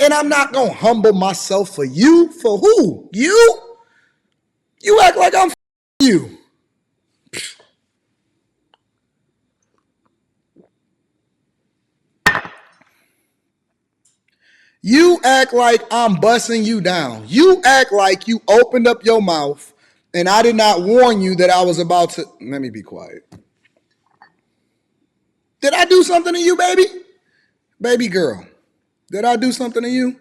And I'm not going to humble myself for you. For who? You? You act like I'm you. You act like I'm busting you down. You act like you opened up your mouth and I did not warn you that I was about to. Let me be quiet. Did I do something to you, baby? Baby girl, did I do something to you?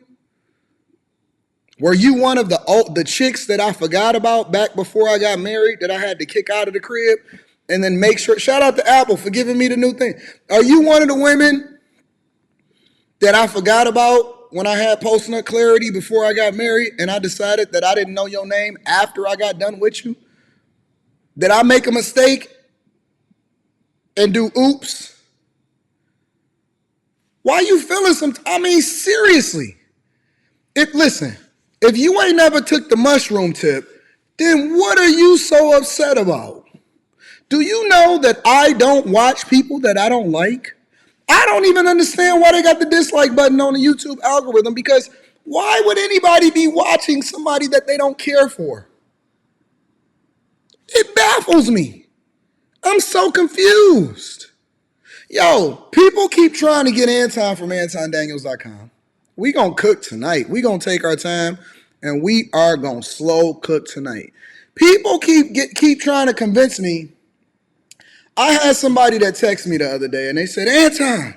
Were you one of the chicks that I forgot about back before I got married that I had to kick out of the crib and then make sure? Shout out to Apple for giving me the new thing. Are you one of the women that I forgot about when I had post-nut clarity before I got married and I decided that I didn't know your name after I got done with you? Did I make a mistake and do oops? Why you feeling I mean, seriously. Listen, if you ain't never took the mushroom tip, then what are you so upset about? Do you know that I don't watch people that I don't like? I don't even understand why they got the dislike button on the YouTube algorithm, because why would anybody be watching somebody that they don't care for? It baffles me. I'm so confused. Yo, people keep trying to get Anton from AntonDaniels.com. We gonna cook tonight. We gonna take our time and we are gonna slow cook tonight. People keep trying to convince me. I had somebody that texted me the other day and they said, Anton,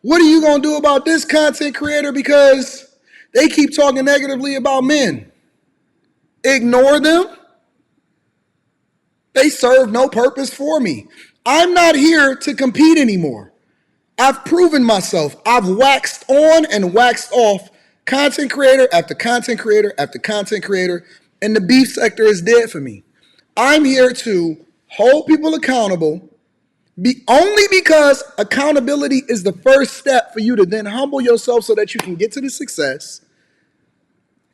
what are you gonna do about this content creator because they keep talking negatively about men? Ignore them. They serve no purpose for me. I'm not here to compete anymore. I've proven myself. I've waxed on and waxed off content creator after content creator after content creator, and the beef sector is dead for me. I'm here to hold people accountable, only because accountability is the first step for you to then humble yourself so that you can get to the success.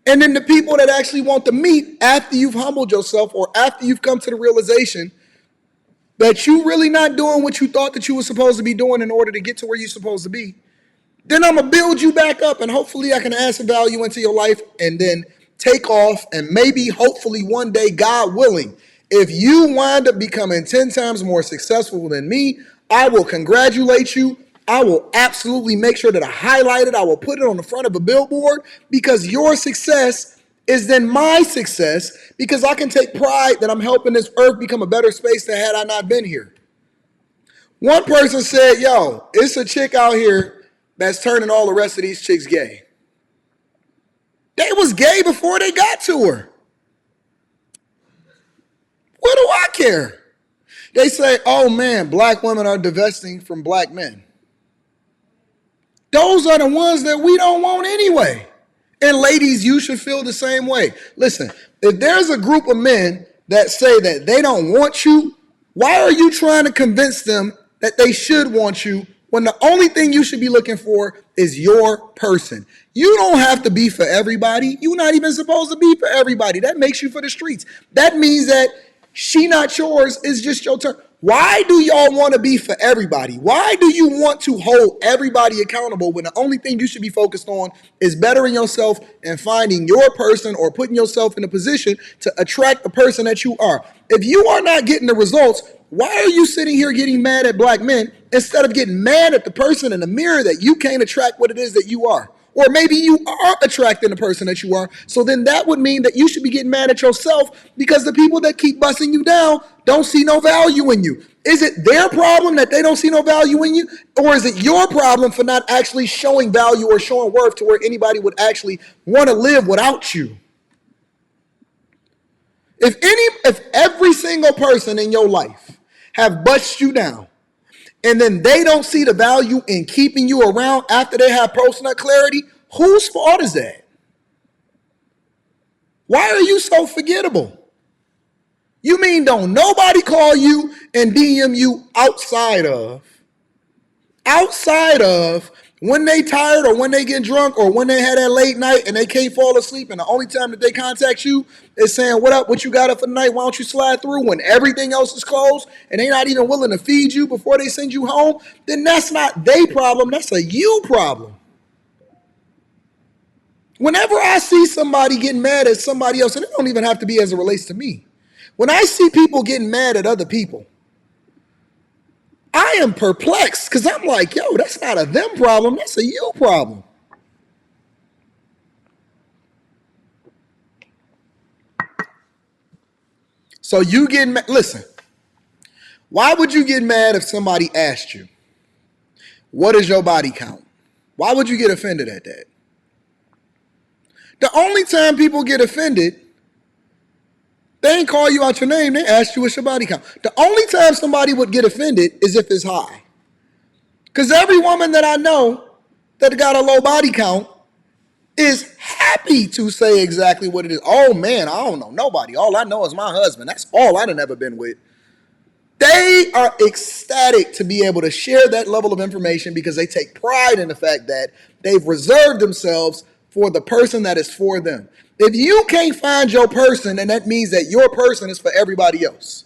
And then the people that actually want to meet after you've humbled yourself or after you've come to the realization that you really not doing what you thought that you were supposed to be doing in order to get to where you're supposed to be, then I'm going to build you back up and hopefully I can add some value into your life and then take off, and maybe hopefully one day, God willing, if you wind up becoming 10 times more successful than me, I will congratulate you. I will absolutely make sure that I highlight it. I will put it on the front of a billboard, because your success is then my success, because I can take pride that I'm helping this earth become a better space than had I not been here. One person said, yo, it's a chick out here that's turning all the rest of these chicks gay. They was gay before they got to her. What do I care? They say, oh man, black women are divesting from black men. Those are the ones that we don't want anyway. And ladies, you should feel the same way. Listen, if there's a group of men that say that they don't want you, why are you trying to convince them that they should want you when the only thing you should be looking for is your person? You don't have to be for everybody. You're not even supposed to be for everybody. That makes you for the streets. That means that she not yours is just your turn. Why do y'all want to be for everybody? Why do you want to hold everybody accountable when the only thing you should be focused on is bettering yourself and finding your person, or putting yourself in a position to attract the person that you are? If you are not getting the results, why are you sitting here getting mad at black men instead of getting mad at the person in the mirror that you can't attract what it is that you are? Or maybe you are attracting the person that you are. So then that would mean that you should be getting mad at yourself, because the people that keep busting you down don't see no value in you. Is it their problem that they don't see no value in you? Or is it your problem for not actually showing value or showing worth to where anybody would actually want to live without you? If every single person in your life have bust you down, and then they don't see the value in keeping you around after they have post-nut clarity, whose fault is that? Why are you so forgettable? You mean don't nobody call you and DM you outside of when they tired, or when they get drunk, or when they had that late night and they can't fall asleep, and the only time that they contact you is saying, what up, what you got up for the night, why don't you slide through, when everything else is closed and they're not even willing to feed you before they send you home? Then that's not their problem, that's a you problem. Whenever I see somebody getting mad at somebody else, and it don't even have to be as it relates to me, when I see people getting mad at other people, I am perplexed because I'm like, yo, that's not a them problem, that's a you problem. So you getting mad, listen, why would you get mad if somebody asked you, what is your body count? Why would you get offended at that? The only time people get offended, they ain't call you out your name, they ask you what's your body count. The only time somebody would get offended is if it's high. Because every woman that I know that got a low body count is happy to say exactly what it is. Oh man, I don't know nobody. All I know is my husband. That's all I done ever been with. They are ecstatic to be able to share that level of information because they take pride in the fact that they've reserved themselves for the person that is for them. If you can't find your person, then that means that your person is for everybody else.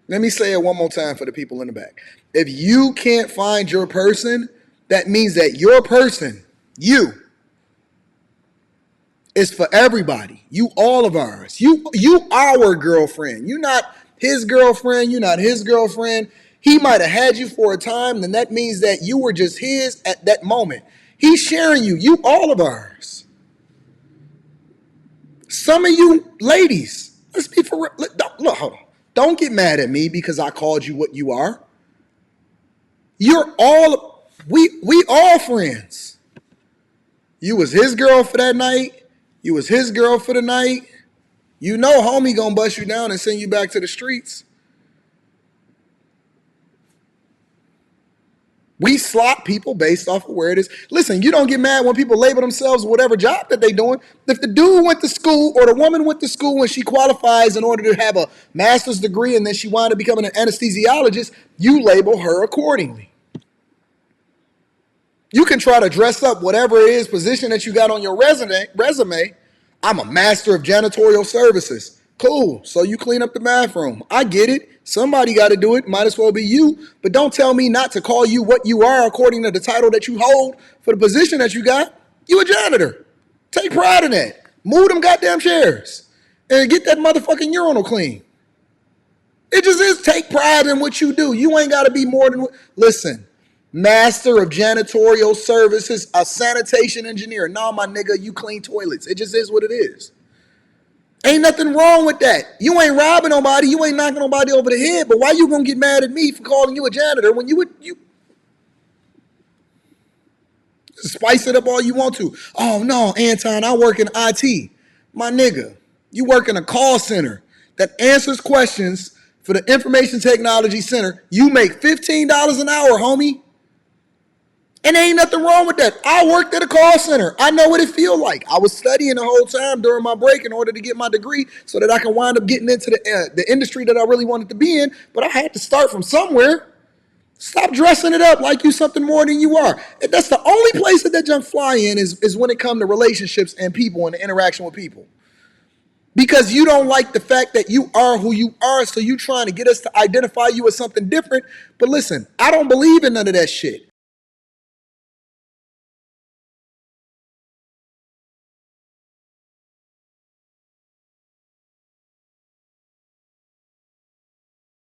Let me say it one more time for the people in the back. If you can't find your person, that means that your person, you, is for everybody. You all of ours. You our girlfriend. You not his girlfriend. You not his girlfriend. He might have had you for a time, then that means that you were just his at that moment. He's sharing you. You all of ours. Some of you ladies, let's be for real. Look, hold on. Don't get mad at me because I called you what you are. You're all, we all friends. You was his girl for that night. You was his girl for the night. You know homie gonna bust you down and send you back to the streets. We slot people based off of where it is. Listen, you don't get mad when people label themselves whatever job that they're doing. If the dude went to school or the woman went to school and she qualifies in order to have a master's degree and then she wound up becoming an anesthesiologist, you label her accordingly. You can try to dress up whatever it is position that you got on your resume. I'm a master of janitorial services. Cool. So you clean up the bathroom. I get it. Somebody got to do it. Might as well be you. But don't tell me not to call you what you are according to the title that you hold for the position that you got. You a janitor. Take pride in that. Move them goddamn chairs and get that motherfucking urinal clean. It just is take pride in what you do. You ain't got to be more than, listen, master of janitorial services, a sanitation engineer. Nah, my nigga, you clean toilets. It just is what it is. Ain't nothing wrong with that. You ain't robbing nobody. You ain't knocking nobody over the head. But why you gonna get mad at me for calling you a janitor when you spice it up all you want to? Oh no, Anton, I work in IT. My nigga, you work in a call center that answers questions for the Information Technology Center. You make $15 an hour, homie. And there ain't nothing wrong with that. I worked at a call center. I know what it feels like. I was studying the whole time during my break in order to get my degree so that I can wind up getting into the industry that I really wanted to be in. But I had to start from somewhere. Stop dressing it up like you something more than you are. And that's the only place that junk fly in is when it comes to relationships and people and the interaction with people. Because you don't like the fact that you are who you are, so you trying to get us to identify you as something different. But listen, I don't believe in none of that shit.